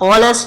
OLX